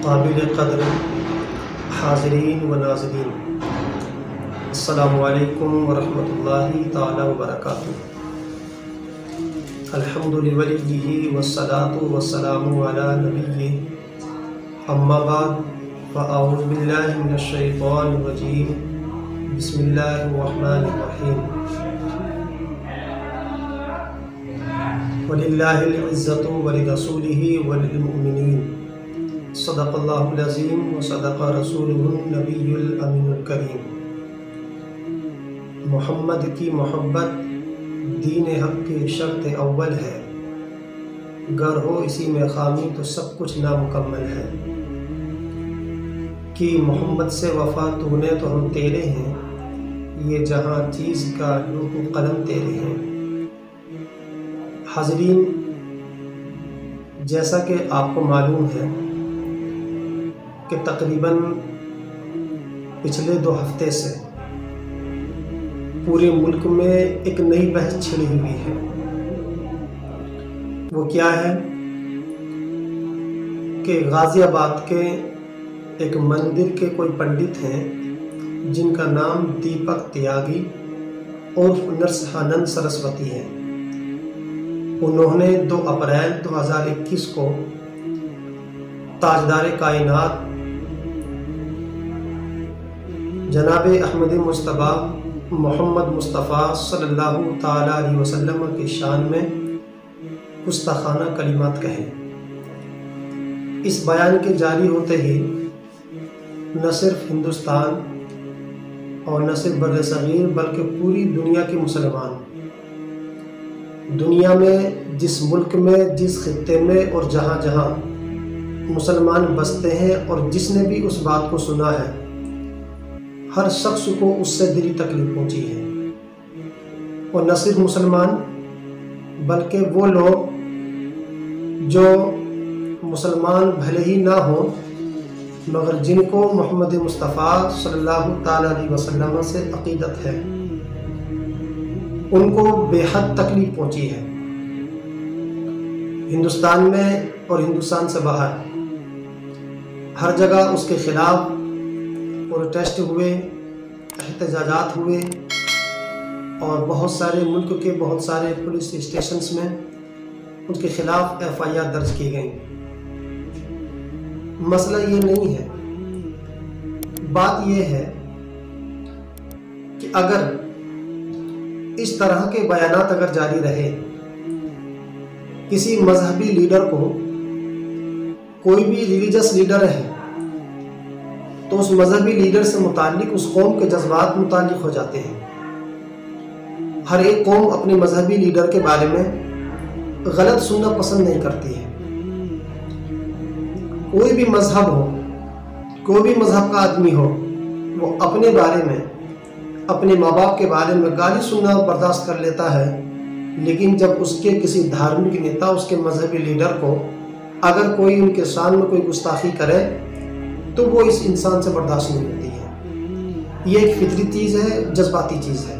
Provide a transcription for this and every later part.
قابل قدر حاضرین و ناظرین، السلام علیکم ورحمۃ اللہ تعالی وبرکاتہ۔ الحمد لولیہ والصلاۃ والسلام علی نبیہ، اما بعد فاعوذ باللہ من الشیطان الرجیم، بسم اللہ الرحمن الرحیم۔ وَلِلَّهِ الْعِزَّةُ وَلِرَسُولِهِ وَلِلْمُؤْمِنِينَ، صدق اللہ العظیم وصدق رسولہ النبی الامین الکریم۔ محمد کی محبت دین حق کی شرط اول ہے، گر ہو اسی میں خامی تو سب کچھ نامکمل ہے۔ کہ محمد سے وفا تو نے تو ہم تیرے ہیں، یہ جہاں چیز کا لوح و قلم تیرے ہیں۔ حاضرین، جیسا کہ آپ کو معلوم ہے کہ تقریباً پچھلے 2 ہفتے سے پورے ملک میں ایک نئی بحث چھڑی ہوئی ہے۔ وہ کیا ہے کہ غازی آباد کے ایک مندر کے کوئی پنڈت ہیں جن کا نام دیپک تیاگی اور نرسہانند سرسوتی ہے۔ انہوں نے 2 اپریل 2021 کو تاجدار کائنات جناب احمد مجتبیٰ محمد مصطفیٰ صلی اللہ تعالیٰ علیہ وسلم کی شان میں گستاخانہ کلمات کہے۔ اس بیان کے جاری ہوتے ہی نہ صرف ہندوستان اور نہ صرف بر صغیر بلکہ پوری دنیا کے مسلمان، دنیا میں جس ملک میں، جس خطے میں اور جہاں جہاں مسلمان بستے ہیں اور جس نے بھی اس بات کو سنا ہے، ہر شخص کو اس سے دلی تکلیف پہنچی ہے۔ اور نہ صرف مسلمان بلکہ وہ لوگ جو مسلمان بھلے ہی نہ ہوں مگر جن کو محمد مصطفیٰ صلی اللہ تعالیٰ علیہ وسلم سے عقیدت ہے، ان کو بے حد تکلیف پہنچی ہے۔ ہندوستان میں اور ہندوستان سے باہر ہر جگہ اس کے خلاف پروٹیسٹ ہوئے، احتجاجات ہوئے، اور بہت سارے ملک کے بہت سارے پولیس اسٹیشنز میں ان کے خلاف FIR درج کی گئیں۔ مسئلہ یہ نہیں ہے، بات یہ ہے کہ اگر اس طرح کے بیانات اگر جاری رہے، کسی مذہبی لیڈر کو، کوئی بھی ریلیجس لیڈر ہے تو اس مذہبی لیڈر سے متعلق اس قوم کے جذبات متعلق ہو جاتے ہیں۔ ہر ایک قوم اپنے مذہبی لیڈر کے بارے میں غلط سننا پسند نہیں کرتی ہے۔ کوئی بھی مذہب ہو، کوئی بھی مذہب کا آدمی ہو، وہ اپنے بارے میں، اپنے ماں باپ کے بارے میں گالی سننا برداشت کر لیتا ہے، لیکن جب اس کے کسی دھارمک نیتا، اس کے مذہبی لیڈر کو اگر کوئی ان کے شان میں کوئی گستاخی کرے تو وہ اس انسان سے برداشت نہیں ہوتی ہے۔ یہ ایک فطری چیز ہے، جذباتی چیز ہے۔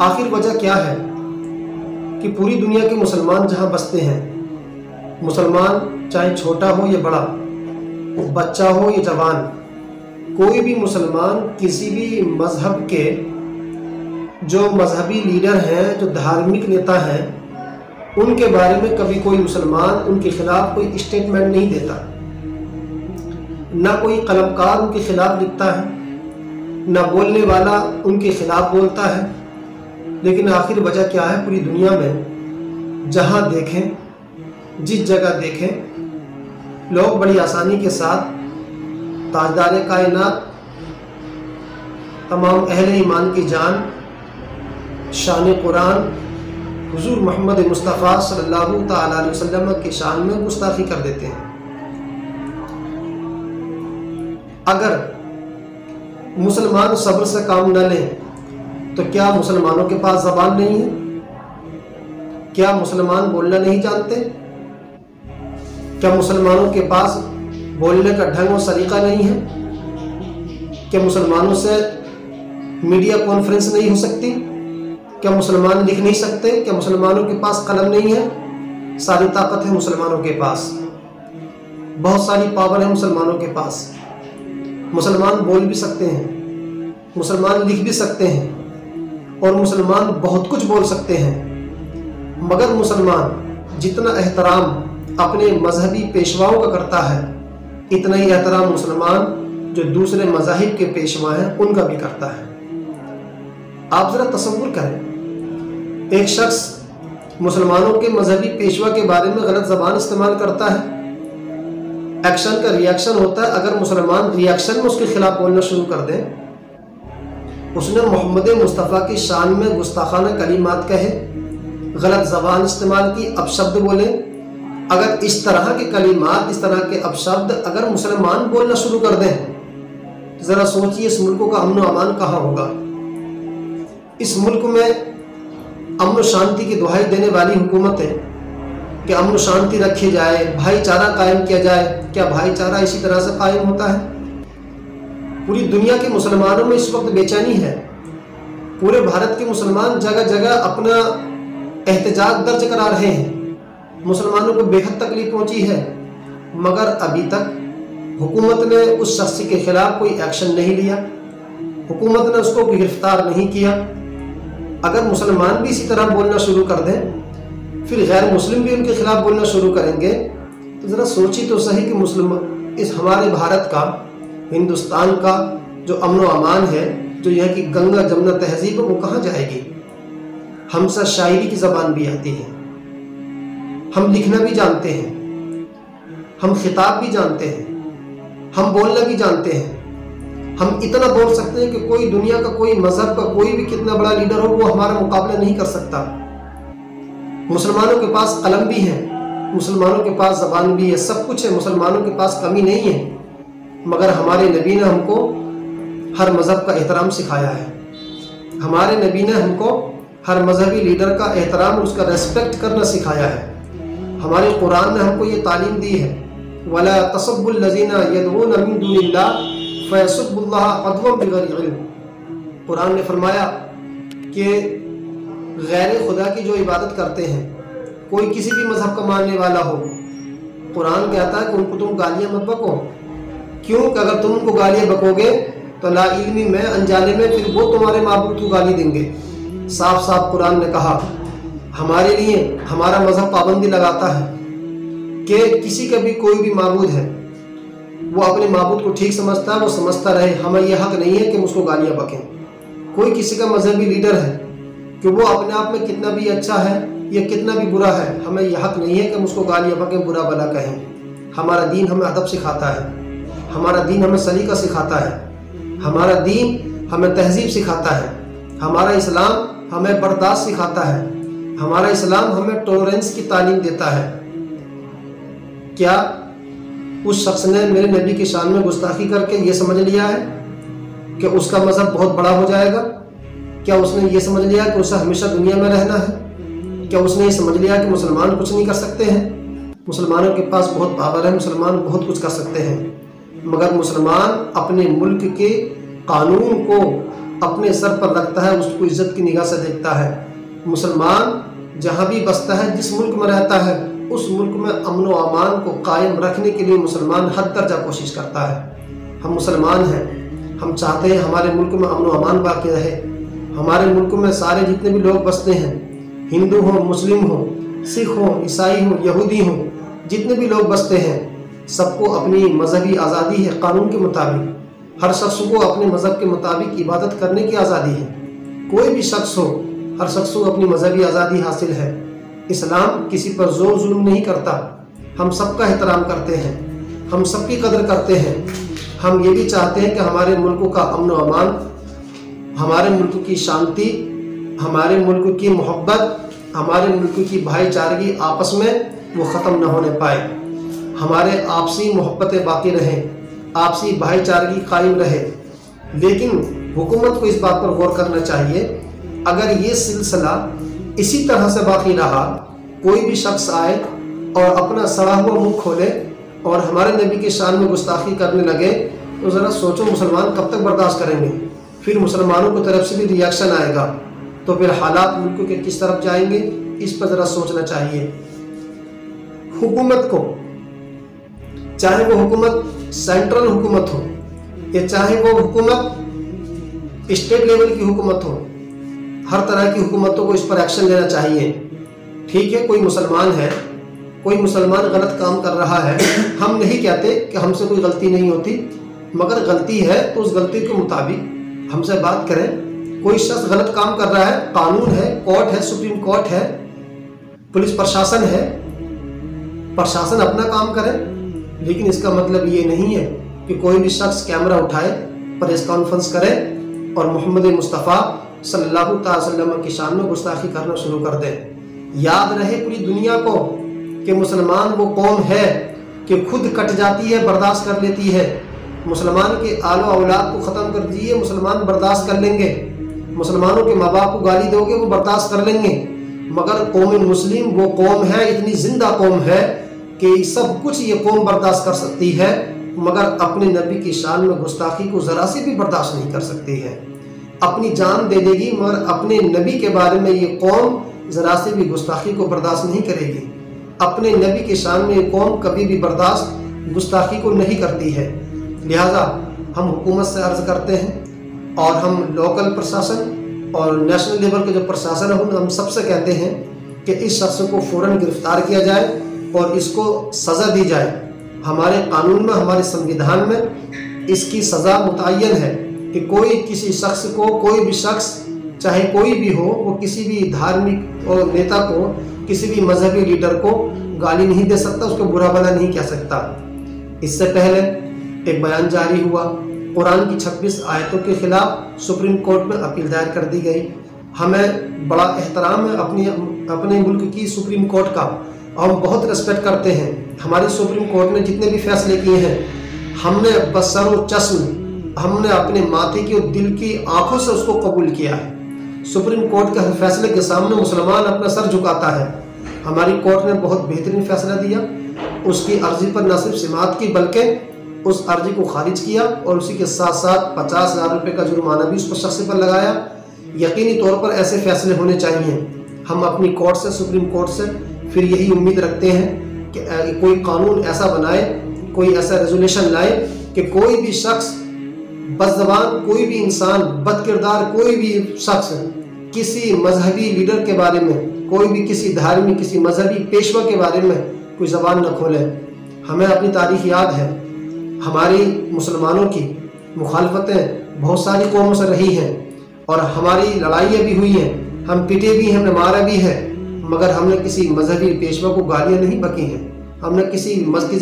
آخر وجہ کیا ہے کہ پوری دنیا کے مسلمان جہاں بستے ہیں، مسلمان چاہے چھوٹا ہو یا بڑا، بچہ ہو یا جوان، کوئی بھی مسلمان کسی بھی مذہب کے جو مذہبی لیڈر ہیں، جو دھارمک نیتا ہیں، ان کے بارے میں کبھی کوئی مسلمان ان کے خلاف کوئی اسٹیٹمنٹ نہیں دیتا، نہ کوئی قلمکار ان کے خلاف لکھتا ہے، نہ بولنے والا ان کے خلاف بولتا ہے۔ لیکن آخر وجہ کیا ہے؟ پوری دنیا میں جہاں دیکھیں، جس جگہ دیکھیں، لوگ بڑی آسانی کے ساتھ تاجدار کائنات، تمام اہل ایمان کی جان، شان قرآن، حضور محمد مصطفیٰ صلی اللہ تعالیٰ علیہ وسلم کی شان میں گستاخی کر دیتے ہیں۔ اگر مسلمان صبر سے کام نہ لیں تو کیا مسلمانوں کے پاس زبان نہیں ہے؟ کیا مسلمان بولنا نہیں جانتے؟ کیا مسلمانوں کے پاس بولنے کا ڈھنگ و سلیقہ نہیں ہے؟ کیا مسلمانوں سے میڈیا کانفرنس نہیں ہو سکتی؟ کیا مسلمان لکھ نہیں سکتے؟ کیا مسلمانوں کے پاس قلم نہیں ہے؟ ساری طاقت ہے مسلمانوں کے پاس، बहुत सारी पावर है मुसलमानों के पास। मुसलमान बोल भी सकते हैं, मुसलमान लिख भी सकते हैं और मुसलमान बहुत कुछ बोल सकते हैं, मगर मुसलमान जितना एहतराम अपने मजहबी पेशवाओं का करता है, इतना ही एहतराम मुसलमान जो दूसरे मज़ाहिब के पेशवा हैं उनका भी करता है। आप ज़रा तसव्वुर करें, एक शख्स मुसलमानों के मजहबी पेशवा के बारे में गलत ज़बान इस्तेमाल करता है, एक्शन का रिएक्शन होता है। अगर मुसलमान रिएक्शन में उसके खिलाफ बोलना शुरू कर दें, उसने मोहम्मद मुस्तफ़ा की शान में गुस्ताखाना कलिमात कहे, गलत ज़बान इस्तेमाल की, अपशब्द बोले, अगर इस तरह के कलिमात, इस तरह के अपशब्द अगर मुसलमान बोलना शुरू कर दें, ज़रा सोचिए इस मुल्क का अमन अमान कहाँ होगा। इस मुल्क में अमन शांति की दुहाई देने वाली हुकूमत है कि अमन शांति रखी जाए, भाईचारा कायम किया जाए। क्या भाईचारा इसी तरह से कायम होता है? पूरी दुनिया के मुसलमानों में इस वक्त बेचैनी है। पूरे भारत के मुसलमान जगह जगह अपना एहतजाज दर्ज करा रहे हैं। मुसलमानों को बेहद तकलीफ पहुंची है, मगर अभी तक हुकूमत ने उस शख्स के खिलाफ कोई एक्शन नहीं लिया, हुकूमत ने उसको गिरफ्तार नहीं किया। अगर मुसलमान भी इसी तरह बोलना शुरू कर दें, फिर गैर मुस्लिम भी उनके खिलाफ बोलना शुरू करेंगे, तो ज़रा सोचिए तो सही कि मुसलमान इस हमारे भारत का, हिंदुस्तान का जो अमन अमान है, जो यह कि गंगा जमुना तहजीब है, वो कहाँ जाएगी। हमसे शायरी की ज़बान भी आती है, हम लिखना भी जानते हैं, हम खिताब भी जानते हैं, हम बोलना भी जानते हैं। हम इतना बोल सकते हैं कि कोई दुनिया का, कोई मजहब का कोई भी कितना बड़ा लीडर हो, वो हमारा मुकाबला नहीं कर सकता। मुसलमानों के पास कलम भी है, मुसलमानों के पास ज़बान भी है, सब कुछ है, मुसलमानों के पास कमी नहीं है, मगर हमारे नबी ने हमको हर मज़हब का एहतराम सिखाया है। हमारे नबी ने हमको हर मजहबी लीडर का एहतराम और उसका रेस्पेक्ट करना सिखाया है। हमारे कुरान ने हमको ये तालीम दी है, वला तसब्बुल लज़ीना यदऊन मिन दुनिल्लाह फयसुब्बुल्लाह अदवन बिगैरि इल्म। कुरान ने फरमाया कि गैर खुदा की जो इबादत करते हैं, कोई किसी भी मज़हब का मानने वाला हो, कुरान कहता है कि उनको तुम गालियाँ मत बको। क्यों? कि अगर तुम उनको गालियाँ बकोगे तो ला इल्मी में, अनजाने में, फिर वो तुम्हारे माबूद को गाली देंगे। साफ साफ कुरान ने कहा, हमारे लिए हमारा मज़हब पाबंदी लगाता है कि किसी का भी कोई भी माबूद है, वो अपने माबूद को ठीक समझता है, वो समझता रहे। हमें यह हक नहीं है कि हम उसको गालियाँ बकें। कोई किसी का मजहबी लीडर है कि वो अपने आप में कितना भी अच्छा है या कितना भी बुरा है, हमें यह हक नहीं है कि हम उसको गालियाँ बकें, बुरा भला कहें। हमारा दीन हमें अदब सिखाता है, हमारा दीन हमें सलीका सिखाता है, हमारा दीन हमें तहजीब सिखाता है, हमारा इस्लाम हमें बर्दाश्त सिखाता है, हमारा इस्लाम हमें टॉलरेंस की तालीम देता है। क्या उस शख्स ने मेरे नबी की शान में गुस्ताखी करके ये समझ लिया है कि उसका मज़हब बहुत बड़ा हो जाएगा? क्या उसने ये समझ लिया कि उसे हमेशा दुनिया में रहना है? क्या उसने ये समझ लिया कि मुसलमान कुछ नहीं कर सकते हैं? मुसलमानों के पास बहुत पावर है, मुसलमान बहुत कुछ कर सकते हैं, मगर मुसलमान अपने मुल्क के कानून को अपने सर पर रखता है, उसको इज्जत की निगाह से देखता है। मुसलमान जहाँ भी बसता है, जिस मुल्क में रहता है, उस मुल्क में अमन व अमान को कायम रखने के लिए मुसलमान हर दर्जा कोशिश करता है। हम मुसलमान हैं, हम चाहते हैं हमारे मुल्क में अमन व अमान बाकी रहे। हमारे मुल्क में सारे जितने भी लोग बसते हैं, हिंदू हों, मुस्लिम हों, सिख हों, ईसाई हों, यहूदी हों, जितने भी लोग बसते हैं, सबको अपनी मजहबी आज़ादी है। कानून के मुताबिक हर शख्स को अपने मज़हब के मुताबिक इबादत करने की आज़ादी है। कोई भी शख्स हो, हर शख्स को अपनी मजहबी आज़ादी हासिल है। इस्लाम किसी पर जोर जुल्म नहीं करता, हम सबका एहतराम करते हैं, हम सबकी कदर करते हैं। हम ये भी चाहते हैं कि हमारे मुल्क का अमन व अमान, हमारे मुल्क की शांति, हमारे मुल्क की मोहब्बत, हमारे मुल्क की भाईचारगी आपस में वो ख़त्म न होने पाए। हमारे आपसी मोहब्बतें बाकी रहें, आपसी भाईचारगी कायम रहे। लेकिन हुकूमत को इस बात पर गौर करना चाहिए, अगर ये सिलसिला इसी तरह से बाकी रहा, कोई भी शख्स आए और अपना सड़ा हुआ मुँह खोले और हमारे नबी की शान में गुस्ताखी करने लगे, तो ज़रा सोचो मुसलमान कब तक बर्दाश्त करेंगे। फिर मुसलमानों की तरफ से भी रिएक्शन आएगा, तो फिर हालात मुल्क के किस तरफ जाएंगे, इस पर ज़रा सोचना चाहिए। हुकूमत को चाहे वो हुकूमत सेंट्रल हुकूमत हो या चाहे वो हुकूमत स्टेट लेवल की हुकूमत हो, हर तरह की हुकूमतों को इस पर एक्शन लेना चाहिए। ठीक है, कोई मुसलमान है, कोई मुसलमान गलत काम कर रहा है, हम नहीं कहते कि हमसे कोई गलती नहीं होती, मगर गलती है तो उस गलती के मुताबिक हमसे बात करें। कोई शख्स गलत काम कर रहा है, कानून है, कोर्ट है, सुप्रीम कोर्ट है, पुलिस प्रशासन है, प्रशासन अपना काम करे, लेकिन इसका मतलब ये नहीं है कि कोई भी शख्स कैमरा उठाए, प्रेस कॉन्फ्रेंस करे और मोहम्मद मुस्तफ़ा सल्लल्लाहु अलैहि वसल्लम की शान में गुस्ताखी करना शुरू कर दे। याद रहे पूरी दुनिया को कि मुसलमान वो कौम है कि खुद कट जाती है, बर्दाश्त कर लेती है। मुसलमान के आलो औलाद को ख़त्म कर दीजिए, मुसलमान बर्दाश्त कर लेंगे। मुसलमानों के माँ बाप को गाली दोगे, वो बर्दाश्त कर लेंगे। मगर कौम मुस्लिम वो कौम है, इतनी जिंदा कौम है कि सब कुछ ये कौम बर्दाश्त कर सकती है, मगर अपने नबी की शान में गुस्ताखी को ज़रा सी भी बर्दाश्त नहीं कर सकती है। अपनी जान दे देगी मगर अपने नबी के बारे में ये कौम ज़रा सी भी गुस्ताखी को बर्दाश्त नहीं करेगी। अपने नबी की शान में ये कौम कभी भी बर्दाश्त गुस्ताखी को नहीं करती है। लिहाजा हम हुकूमत से अर्ज़ करते हैं और हम लोकल प्रशासन और नेशनल लेवल के जो प्रशासन है हम सबसे कहते हैं कि इस शख्स को फ़ौरन गिरफ़्तार किया जाए और इसको सज़ा दी जाए। हमारे कानून में, हमारे संविधान में इसकी सज़ा मुतय्यन है कि कोई किसी शख्स को, कोई भी शख्स चाहे कोई भी हो, वो किसी भी धार्मिक और नेता को, किसी भी मजहबी लीडर को गाली नहीं दे सकता, उसको बुरा भला नहीं कह सकता। इससे पहले एक बयान जारी हुआ, कुरान की 26 आयतों के खिलाफ सुप्रीम कोर्ट में अपील दायर कर दी गई। हमें बड़ा एहतराम है अपने मुल्क की सुप्रीम कोर्ट का, हम बहुत रिस्पेक्ट करते हैं। हमारी सुप्रीम कोर्ट ने जितने भी फैसले किए हैं, हमने बसरो चश्म, हमने अपने माथे की और दिल की आंखों से उसको कबूल किया है। सुप्रीम कोर्ट के हर फैसले के सामने मुसलमान अपना सर झुकाता है। हमारी कोर्ट ने बहुत बेहतरीन फैसला दिया, उसकी अर्जी पर न सिर्फ समाअत की बल्कि उस अर्जी को खारिज किया और उसी के साथ साथ 50,000 रुपये का जुर्माना भी उस पर शख्स पर लगाया। यकीनी तौर पर ऐसे फैसले होने चाहिए। हम अपनी कोर्ट से, सुप्रीम कोर्ट से फिर यही उम्मीद रखते हैं कि कोई कानून ऐसा बनाए, कोई ऐसा रेजोल्यूशन लाए कि कोई भी शख्स बदज़बान, कोई भी इंसान बदकिरदार, कोई भी शख्स किसी मजहबी लीडर के बारे में, कोई भी किसी धार्मिक, किसी मजहबी पेशवा के बारे में कोई ज़बान न खोले। हमें अपनी तारीख़ याद है, हमारी मुसलमानों की मुखालफतें बहुत सारी कौमों से रही हैं और हमारी लड़ाइयाँ भी हुई हैं, हम पिटे भी हैं, हमने मारा भी है, मगर हमने किसी मजहबी पेशवा को गालियाँ नहीं बकी हैं, हमने किसी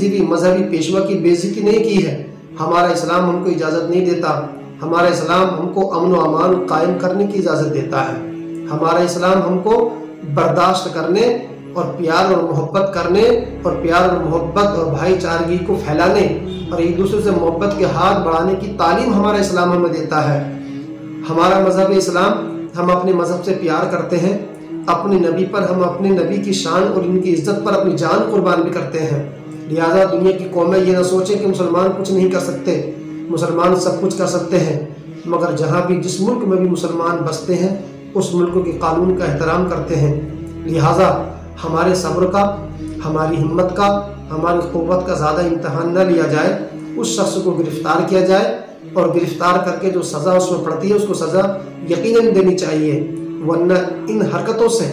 भी मजहबी पेशवा की बेइज्जती नहीं की है। हमारा इस्लाम हमको इजाज़त नहीं देता, हमारा इस्लाम हमको अमन व अमान कायम करने की इजाज़त देता है। हमारा इस्लाम हमको बर्दाश्त करने और प्यार और मोहब्बत करने और प्यार और मोहब्बत और भाईचारगी को फैलाने और एक दूसरे से मोहब्बत के हाथ बढ़ाने की तालीम हमारा इस्लाम हमें देता है। हमारा मज़हब इस्लाम, हम अपने मज़हब से प्यार करते हैं, अपने नबी पर, हम अपने नबी की शान और इनकी इज़्ज़त पर अपनी जान कुर्बान भी करते हैं। लिहाजा दुनिया की कौमें ये ना सोचें कि मुसलमान कुछ नहीं कर सकते, मुसलमान सब कुछ कर सकते हैं। मगर जहाँ भी, जिस मुल्क में भी मुसलमान बसते हैं, उस मुल्क के कानून का एहतराम करते हैं। लिहाजा हमारे सब्र का, हमारी हिम्मत का, हमारी क़ुव्वत का ज़्यादा इम्तहान न लिया जाए, उस शख्स को गिरफ़्तार किया जाए और गिरफ़्तार करके जो सज़ा उसमें पड़ती है उसको सज़ा यकीनन देनी चाहिए, वरना इन हरकतों से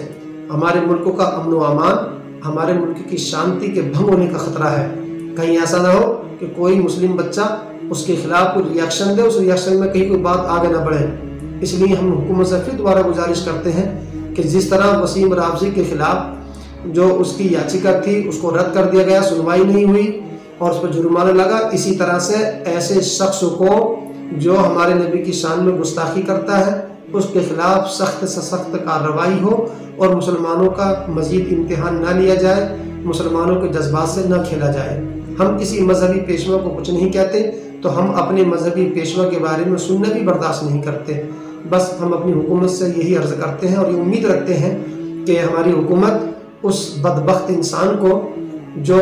हमारे मुल्क का अमन व अमान, हमारे मुल्क की शांति के भंग होने का ख़तरा है। कहीं ऐसा ना हो कि कोई मुस्लिम बच्चा उसके खिलाफ कोई रिएक्शन दे, उस रिएक्शन में कहीं कोई बात आगे ना बढ़े। इसलिए हम हुकूमत से फिर दोबारा गुजारिश करते हैं कि जिस तरह वसीम राबजी के खिलाफ जो उसकी याचिका थी उसको रद्द कर दिया गया, सुनवाई नहीं हुई और उस पर जुर्माना लगा, इसी तरह से ऐसे शख्स को जो हमारे नबी की शान में गुस्ताखी करता है उसके खिलाफ सख्त से सख्त कार्रवाई हो और मुसलमानों का मज़ीद इम्तिहान ना लिया जाए, मुसलमानों के जज्बात से न खेला जाए। हम किसी मजहबी पेशवा को कुछ नहीं कहते, तो हम अपने मजहबी पेशवा के बारे में सुनना भी बर्दाश्त नहीं करते। बस हम अपनी हुकूमत से यही अर्ज़ करते हैं और ये उम्मीद रखते हैं कि हमारी हुकूमत उस बदबख्त इंसान को जो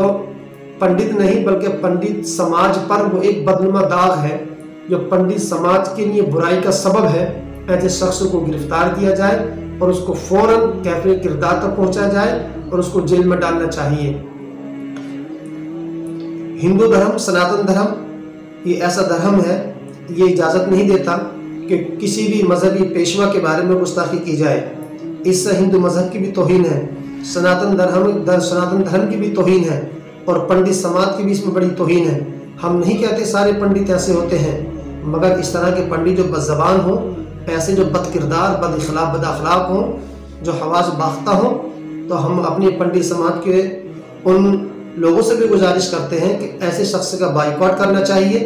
पंडित नहीं बल्कि पंडित समाज पर वो एक बदनुमा दाग है, जो पंडित समाज के लिए बुराई का सबब है, ऐसे शख्स को गिरफ्तार किया जाए और उसको फ़ौरन कैफ़े किरदार तक पहुंचा जाए और उसको जेल में डालना चाहिए। हिंदू धर्म, सनातन धर्म, ये ऐसा धर्म है, ये इजाज़त नहीं देता कि किसी भी मजहबी पेशवा के बारे में गुस्ताखी की जाए। इससे हिंदू मजहब की भी तौहीन है, सनातन धर्म की भी तौहीन है, और पंडित समाज की भी इसमें बड़ी तौहीन है। हम नहीं कहते सारे पंडित ऐसे होते हैं, मगर इस तरह के पंडित जो बदज़बान हों, ऐसे जो बदकिरदार, बदअखलाक हों, जो हवास बाख्ता हों, तो हम अपनी पंडित समाज के उन लोगों से भी गुजारिश करते हैं कि ऐसे शख्स का बाइकआउट करना चाहिए,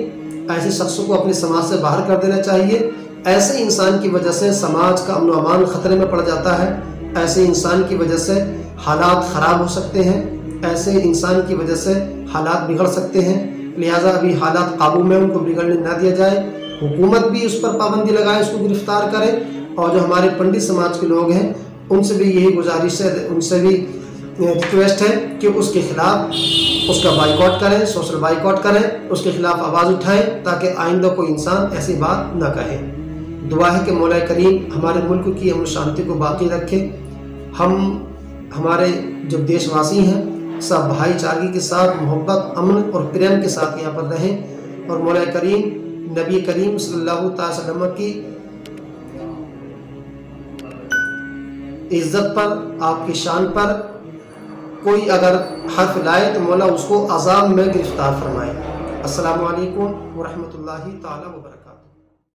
ऐसे शख्सों को अपने समाज से बाहर कर देना चाहिए। ऐसे इंसान की वजह से समाज का अमन व अमान ख़तरे में पड़ जाता है, ऐसे इंसान की वजह से हालात ख़राब हो सकते हैं, ऐसे इंसान की वजह से हालात बिगड़ सकते हैं। लिहाजा अभी हालात काबू में, उनको बिगड़ने ना दिया जाए। हुकूमत भी उस पर पाबंदी लगाए, उसको गिरफ़्तार करे, और जो हमारे पंडित समाज के लोग हैं उनसे भी यही गुजारिश है, उनसे भी रिक्वेस्ट है कि उसके ख़िलाफ़ उसका बाइकआउट करें, सोशल बाइकआउट करें, उसके ख़िलाफ़ आवाज़ उठाएं, ताकि आइंदा कोई इंसान ऐसी बात ना कहे। दुआ है कि मौला करीम हमारे मुल्क की अमन शांति को बाकी रखे। हम हमारे जो देशवासी हैं सब भाईचारगी के साथ, मोहब्बत, अमन और प्रेम के साथ यहाँ पर रहें, और मौला करीम, नबी करीम सल्लल्लाहु अलैहि वसल्लम की इज़्ज़त पर, आपकी शान पर कोई अगर हर्फ लाए तो मौला उसको अज़ाब में गिरफ़्तार फरमाए। अस्सलामु अलैकुम व रहमतुल्लाहि ताला व बरकातहू।